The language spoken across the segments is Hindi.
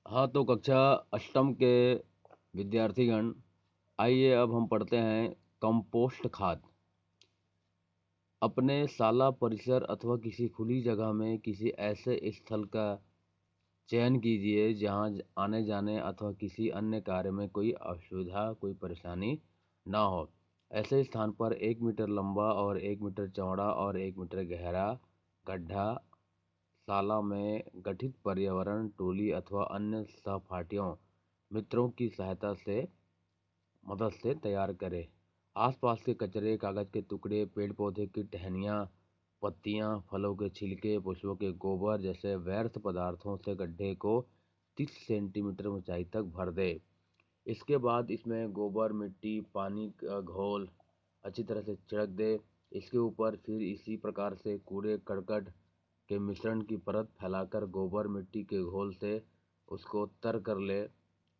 हाँ, तो कक्षा अष्टम के विद्यार्थीगण, आइए अब हम पढ़ते हैं कंपोस्ट खाद। अपने शाला परिसर अथवा किसी खुली जगह में किसी ऐसे स्थल का चयन कीजिए जहाँ आने जाने अथवा किसी अन्य कार्य में कोई असुविधा, कोई परेशानी ना हो। ऐसे स्थान पर 1 मीटर लंबा और 1 मीटर चौड़ा और 1 मीटर गहरा गड्ढा शाला में गठित पर्यावरण टोली अथवा अन्य सहपाठियों मित्रों की सहायता से मदद से तैयार करें। आसपास के कचरे, कागज के टुकड़े, पेड़ पौधे की टहनियाँ, पत्तियाँ, फलों के छिलके, पशुओं के गोबर जैसे व्यर्थ पदार्थों से गड्ढे को 30 सेंटीमीटर ऊंचाई तक भर दे। इसके बाद इसमें गोबर, मिट्टी, पानी का घोल अच्छी तरह से छिड़क दे। इसके ऊपर फिर इसी प्रकार से कूड़े करकट के मिश्रण की परत फैलाकर गोबर मिट्टी के घोल से उसको तर कर ले।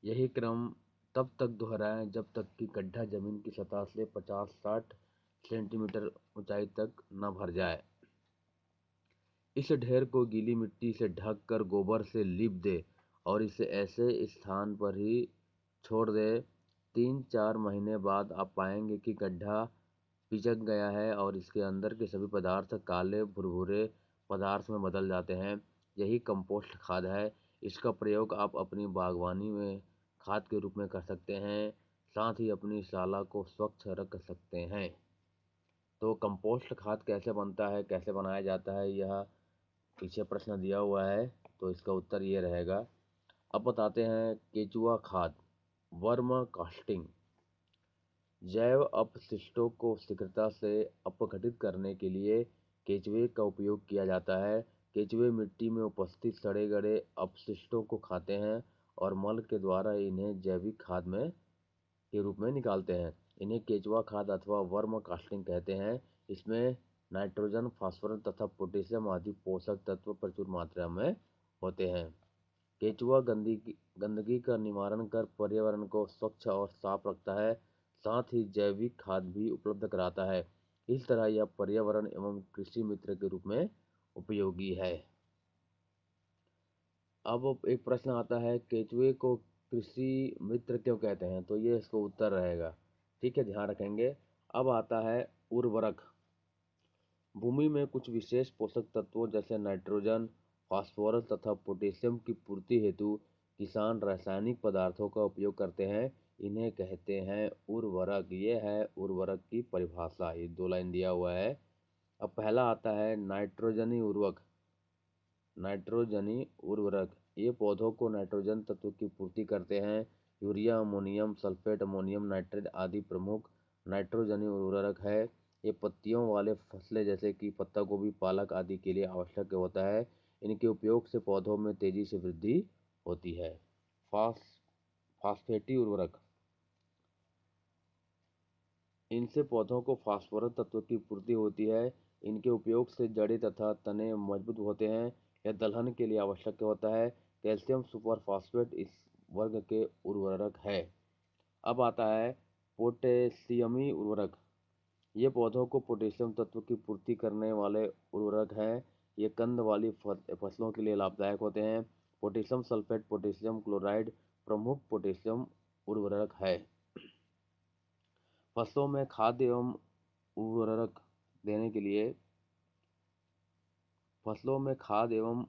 यही क्रम तब तक दोहराएं जब तक कि गड्ढा जमीन की सतह से 50-60 सेंटीमीटर ऊंचाई तक न भर जाए। इस ढेर को गीली मिट्टी से ढक कर गोबर से लीप दे और इसे ऐसे स्थान पर ही छोड़ दे। 3-4 महीने बाद आप पाएंगे कि गड्ढा पिचक गया है और इसके अंदर के सभी पदार्थ काले भुरभुरे पदार्थ में बदल जाते हैं। यही कंपोस्ट खाद है। इसका प्रयोग आप अपनी बागवानी में खाद के रूप में कर सकते हैं, साथ ही अपनी शाला को स्वच्छ रख सकते हैं। तो कंपोस्ट खाद कैसे बनता है, कैसे बनाया जाता है, यह पीछे प्रश्न दिया हुआ है, तो इसका उत्तर ये रहेगा। अब बताते हैं केचुआ खाद, वर्म कास्टिंग। जैव अपशिष्टों को शीघ्रता से अपघटित करने के लिए केचुए का उपयोग किया जाता है। केचुए मिट्टी में उपस्थित सड़े गले अपशिष्टों को खाते हैं और मल के द्वारा इन्हें जैविक खाद में के रूप में निकालते हैं। इन्हें केचुआ खाद अथवा वर्म कास्टिंग कहते हैं। इसमें नाइट्रोजन, फास्फोरस तथा पोटेशियम आदि पोषक तत्व प्रचुर मात्रा में होते हैं। केचुआ गंदगी का निवारण कर पर्यावरण को स्वच्छ और साफ रखता है, साथ ही जैविक खाद भी उपलब्ध कराता है। इस तरह यह पर्यावरण एवं कृषि मित्र के रूप में उपयोगी है। अब एक प्रश्न आता है, केचुए को कृषि मित्र क्यों कहते हैं? तो ये इसको उत्तर रहेगा। ठीक है, ध्यान रखेंगे। अब आता है उर्वरक। भूमि में कुछ विशेष पोषक तत्वों जैसे नाइट्रोजन, फास्फोरस तथा पोटेशियम की पूर्ति हेतु किसान रासायनिक पदार्थों का उपयोग करते हैं। इन्हें कहते हैं उर्वरक। ये है उर्वरक की परिभाषा। ये 2 लाइन दिया हुआ है। अब पहला आता है नाइट्रोजनी उर्वरक। नाइट्रोजनी उर्वरक ये पौधों को नाइट्रोजन तत्व की पूर्ति करते हैं। Urea, ammonium sulphate, ammonium nitrate आदि प्रमुख नाइट्रोजनी उर्वरक है। ये पत्तियों वाले फसलें जैसे कि पत्ता गोभी, पालक आदि के लिए आवश्यक होता है। इनके उपयोग से पौधों में तेजी से वृद्धि होती है। फास फास्फेटी उर्वरक, इनसे पौधों को फास्फोरस तत्व की पूर्ति होती है। इनके उपयोग से जड़ें तथा तने मजबूत होते हैं। यह दलहन के लिए आवश्यक होता है। कैल्शियम सुपर फास्फेट इस वर्ग के उर्वरक है। अब आता है पोटेशियमी उर्वरक। ये पौधों को पोटेशियम तत्व की पूर्ति करने वाले उर्वरक हैं। ये कंद वाली फसलों के लिए लाभदायक होते हैं। पोटेशियम सल्फेट, पोटेशियम क्लोराइड प्रमुख पोटेशियम उर्वरक है। फसलों में खाद एवं उर्वरक देने के लिए फसलों में खाद एवं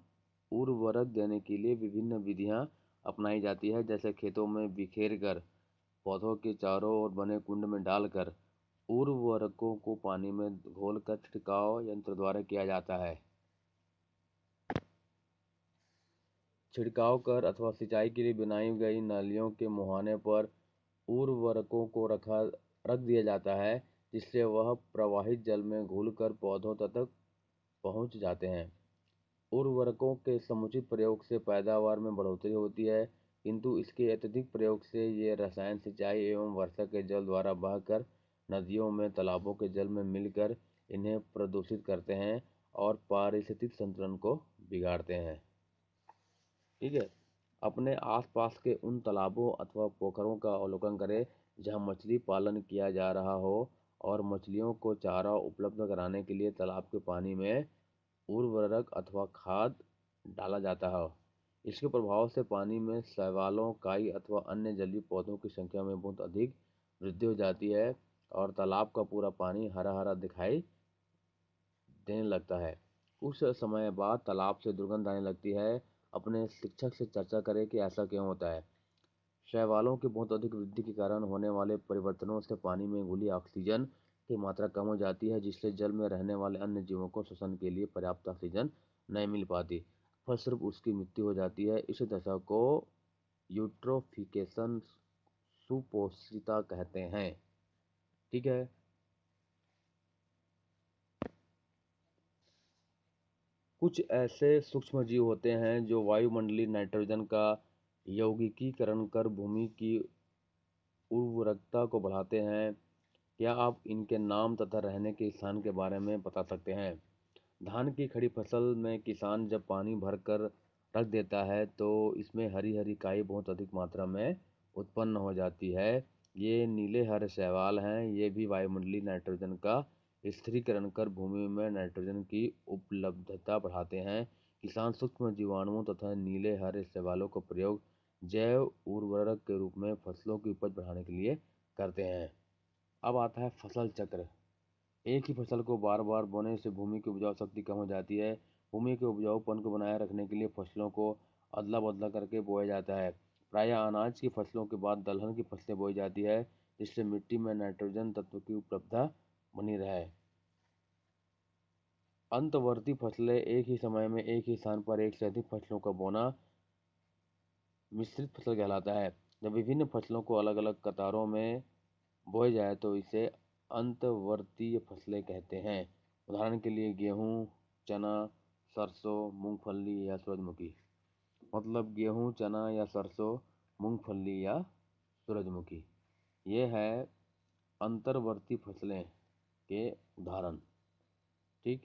उर्वरक देने के लिए विभिन्न विधियां अपनाई जाती है, जैसे खेतों में बिखेर कर, पौधों के चारों ओर बने कुंड में डालकर उर्वरकों को पानी में घोलकर छिड़काव यंत्र द्वारा किया जाता है। छिड़काव कर अथवा सिंचाई के लिए बनाई गई नालियों के मुहाने पर उर्वरकों को रख दिया जाता है, जिससे वह प्रवाहित जल में घुलकर पौधों तक पहुंच जाते हैं। उर्वरकों के समुचित प्रयोग से पैदावार में बढ़ोतरी होती है, किंतु इसके अत्यधिक प्रयोग से ये रसायन सिंचाई एवं वर्षा के जल द्वारा बहकर नदियों में, तालाबों के जल में मिलकर इन्हें प्रदूषित करते हैं और पारिस्थितिक संतुलन को बिगाड़ते हैं। ठीक है। अपने आसपास के उन तालाबों अथवा पोखरों का अवलोकन करें जहां मछली पालन किया जा रहा हो और मछलियों को चारा उपलब्ध कराने के लिए तालाब के पानी में उर्वरक अथवा खाद डाला जाता हो। इसके प्रभाव से पानी में शैवालों, काई अथवा अन्य जलीय पौधों की संख्या में बहुत अधिक वृद्धि हो जाती है और तालाब का पूरा पानी हरा हरा दिखाई देने लगता है। कुछ समय बाद तालाब से दुर्गंध आने लगती है। अपने शिक्षक से चर्चा करें कि ऐसा क्यों होता है। शैवालों की बहुत अधिक वृद्धि के कारण होने वाले परिवर्तनों से पानी में घुली ऑक्सीजन की मात्रा कम हो जाती है, जिससे जल में रहने वाले अन्य जीवों को श्वसन के लिए पर्याप्त ऑक्सीजन नहीं मिल पाती। फलस्वरूप उसकी मृत्यु हो जाती है। इस दशा को यूट्रोफिकेशन सुपोषिता कहते हैं। ठीक है। कुछ ऐसे सूक्ष्म जीव होते हैं जो वायुमंडलीय नाइट्रोजन का यौगिकीकरण कर भूमि की उर्वरकता को बढ़ाते हैं। क्या आप इनके नाम तथा रहने के स्थान के बारे में बता सकते हैं? धान की खड़ी फसल में किसान जब पानी भर कर रख देता है तो इसमें हरी हरी काई बहुत अधिक मात्रा में उत्पन्न हो जाती है। ये नीले हरे शैवाल हैं। ये भी वायुमंडलीय नाइट्रोजन का स्थिरीकरण कर भूमि में नाइट्रोजन की उपलब्धता बढ़ाते हैं। किसान सूक्ष्म जीवाणुओं तथा नीले हरे शैवालों का प्रयोग जैव उर्वरक के रूप में फसलों की उपज बढ़ाने के लिए करते हैं। अब आता है फसल चक्र। एक ही फसल को बार बार बोने से भूमि की उपजाऊ शक्ति कम हो जाती है। भूमि के उपजाऊपन को बनाए रखने के लिए फसलों को अदला बदला करके बोया जाता है। प्रायः अनाज की फसलों के बाद दलहन की फसलें बोई जाती है, जिससे मिट्टी में नाइट्रोजन तत्व की उपलब्धता बनी रहे। अंतवर्ती फसलें एक ही समय में एक ही स्थान पर एक से अधिक फसलों का बोना मिश्रित फसल कहलाता है। जब विभिन्न फसलों को अलग अलग कतारों में बोया जाए तो इसे अंतर्वर्तीय फसलें कहते हैं। उदाहरण के लिए गेहूँ, चना, सरसों, मूंगफली या सूरजमुखी। मतलब गेहूँ, चना या सरसों, मूंगफली या सूरजमुखी, ये है अंतर्वर्ती फसलें के उदाहरण। ठीक।